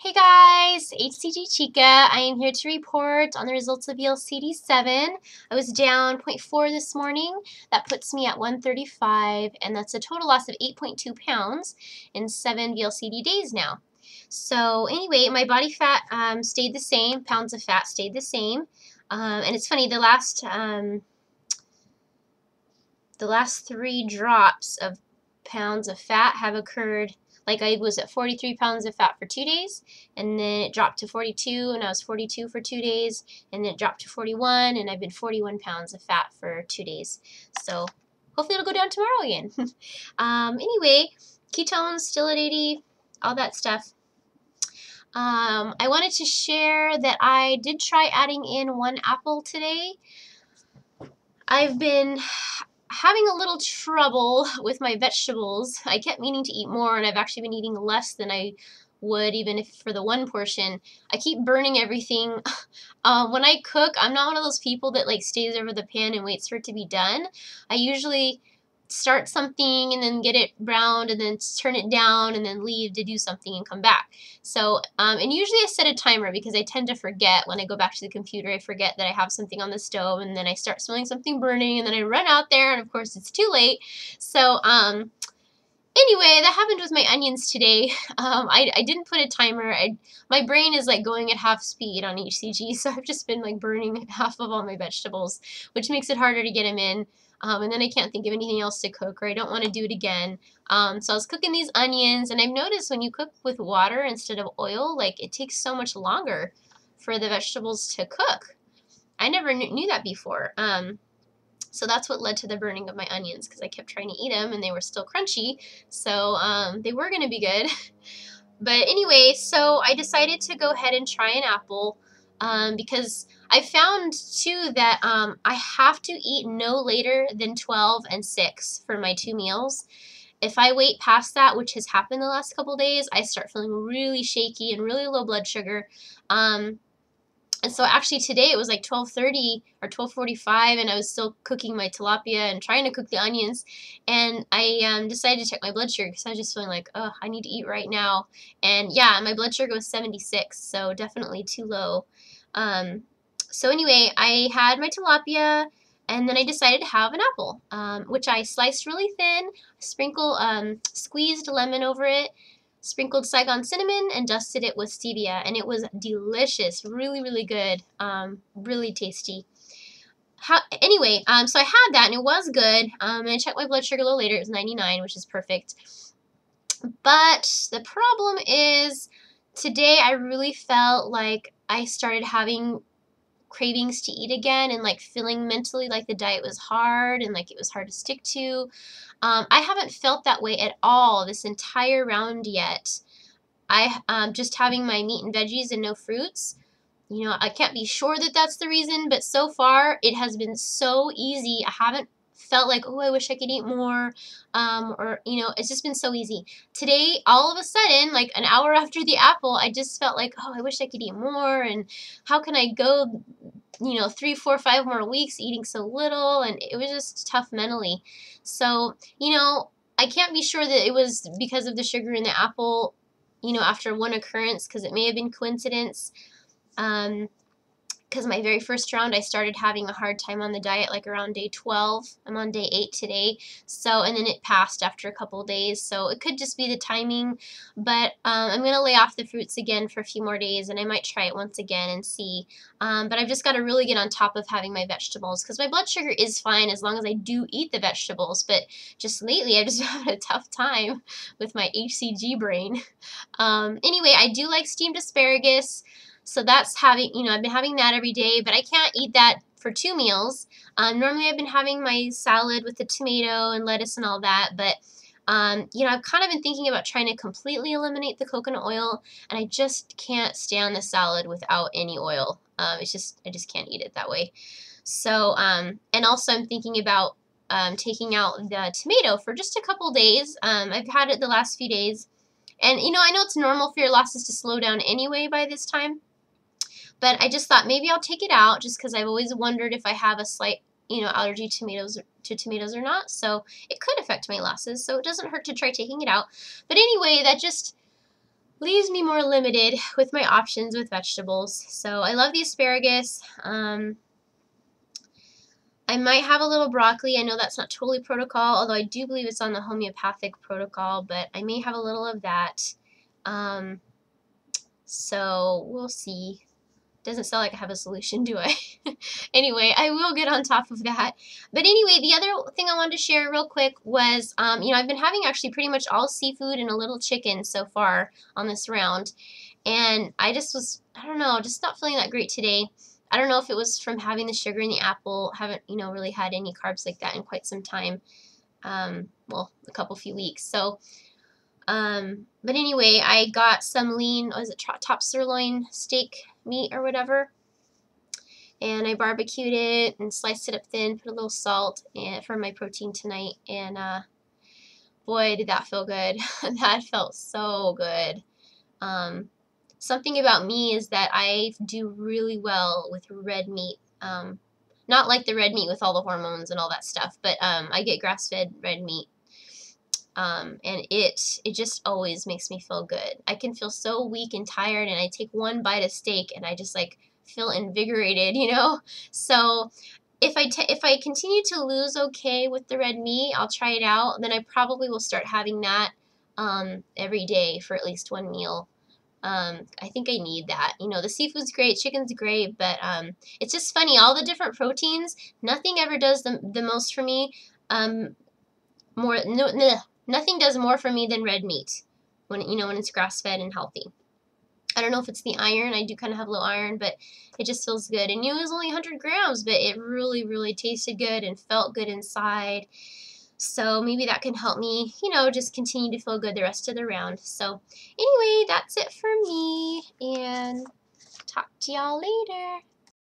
Hey guys, HCGChica. I am here to report on the results of vlcd7. I was down 0.4 this morning. That puts me at 135, and that's a total loss of 8.2 pounds in 7 vlcd days now. So anyway, my body fat stayed the same, pounds of fat stayed the same. And it's funny, the last 3 drops of pounds of fat have occurred. Like I was at 43 pounds of fat for 2 days, and then it dropped to 42, and I was 42 for 2 days, and then it dropped to 41, and I've been 41 pounds of fat for 2 days. So hopefully it'll go down tomorrow again. Anyway, ketones still at 80, all that stuff. I wanted to share that I did try adding in 1 apple today. I've been having a little trouble with my vegetables. I kept meaning to eat more, and I've actually been eating less than I would even if for the 1 portion. I keep burning everything. When I cook, I'm not one of those people that like stays over the pan and waits for it to be done. I usually start something and then get it browned and then turn it down and then leave to do something and come back. So, and usually I set a timer because I tend to forget when I go back to the computer. I forget that I have something on the stove, and then I start smelling something burning, and then I run out there, and of course it's too late. So, anyway, that happened with my onions today. I didn't put a timer. My brain is like going at half speed on HCG, so I've just been like burning half of all my vegetables, which makes it harder to get them in. And then I can't think of anything else to cook, or I don't want to do it again. So I was cooking these onions, and I've noticed when you cook with water instead of oil, like it takes so much longer for the vegetables to cook. I never knew that before. So that's what led to the burning of my onions, because I kept trying to eat them and they were still crunchy. So they were going to be good. But anyway, so I decided to go ahead and try an apple because I found too that I have to eat no later than 12 and 6 for my 2 meals. If I wait past that, which has happened the last couple days, I start feeling really shaky and really low blood sugar. And so actually today it was like 12:30 or 12:45, and I was still cooking my tilapia and trying to cook the onions, and I decided to check my blood sugar because I was just feeling like, oh, I need to eat right now. And yeah, my blood sugar was 76, so definitely too low. So anyway, I had my tilapia, and then I decided to have an apple, which I sliced really thin, squeezed lemon over it, sprinkled Saigon cinnamon, and dusted it with stevia, and it was delicious, really, really good, really tasty. Anyway, so I had that, and it was good, and I checked my blood sugar a little later. It was 99, which is perfect. But the problem is, today I really felt like I started having cravings to eat again, and like feeling mentally like the diet was hard and like it was hard to stick to. I haven't felt that way at all this entire round yet. Just having my meat and veggies and no fruits. You know, I can't be sure that that's the reason, but so far it has been so easy. I haven't felt like, oh, I wish I could eat more, or, you know, it's just been so easy. Today, all of a sudden, like an hour after the apple, I just felt like, oh, I wish I could eat more, and how can I go, you know, 3, 4, 5 more weeks eating so little, and it was just tough mentally. So, you know, I can't be sure that it was because of the sugar in the apple, you know, after one occurrence, because it may have been coincidence. Because my very first round I started having a hard time on the diet like around day 12. I'm on day 8 today, so, and then it passed after a couple of days, so it could just be the timing. But I'm going to lay off the fruits again for a few more days, and I might try it once again and see. But I've just got to really get on top of having my vegetables, because my blood sugar is fine as long as I do eat the vegetables, but just lately I've just had a tough time with my HCG brain. Anyway, I do like steamed asparagus. So that's having, you know, I've been having that every day, but I can't eat that for 2 meals. Normally I've been having my salad with the tomato and lettuce and all that, but, you know, I've kind of been thinking about trying to completely eliminate the coconut oil, and I just can't stand the salad without any oil. I just can't eat it that way. So, and also I'm thinking about taking out the tomato for just a couple days. I've had it the last few days, and, you know, I know it's normal for your losses to slow down anyway by this time. But I just thought maybe I'll take it out, just because I've always wondered if I have a slight, you know, allergy to tomatoes or not. So it could affect my losses, so it doesn't hurt to try taking it out. But anyway, that just leaves me more limited with my options with vegetables. So I love the asparagus. I might have a little broccoli. I know that's not totally protocol, although I do believe it's on the homeopathic protocol, but I may have a little of that. So we'll see. Doesn't sound like I have a solution, do I? Anyway, I will get on top of that. But anyway, the other thing I wanted to share real quick was, you know, I've been having actually pretty much all seafood and a little chicken so far on this round. And I just was, I don't know, just not feeling that great today. I don't know if it was from having the sugar in the apple. Haven't, you know, really had any carbs like that in quite some time. Well, a few weeks. So, but anyway, I got some lean, was it top sirloin steak meat or whatever, and I barbecued it and sliced it up thin, put a little salt and for my protein tonight, and boy, did that feel good. That felt so good. Something about me is that I do really well with red meat. Not like the red meat with all the hormones and all that stuff, but I get grass-fed red meat. And it just always makes me feel good. I can feel so weak and tired, and I take one bite of steak and I just like feel invigorated, you know? So if I continue to lose okay with the red meat, I'll try it out. Then I probably will start having that every day for at least one meal. I think I need that. You know, the seafood's great, chicken's great, but it's just funny, all the different proteins, nothing ever does the most for me. Nothing does more for me than red meat when, you know, when it's grass-fed and healthy. I don't know if it's the iron. I do kind of have low iron, but it just feels good. And it was only 100 grams, but it really, really tasted good and felt good inside. So maybe that can help me, you know, just continue to feel good the rest of the round. So anyway, that's it for me, and talk to y'all later.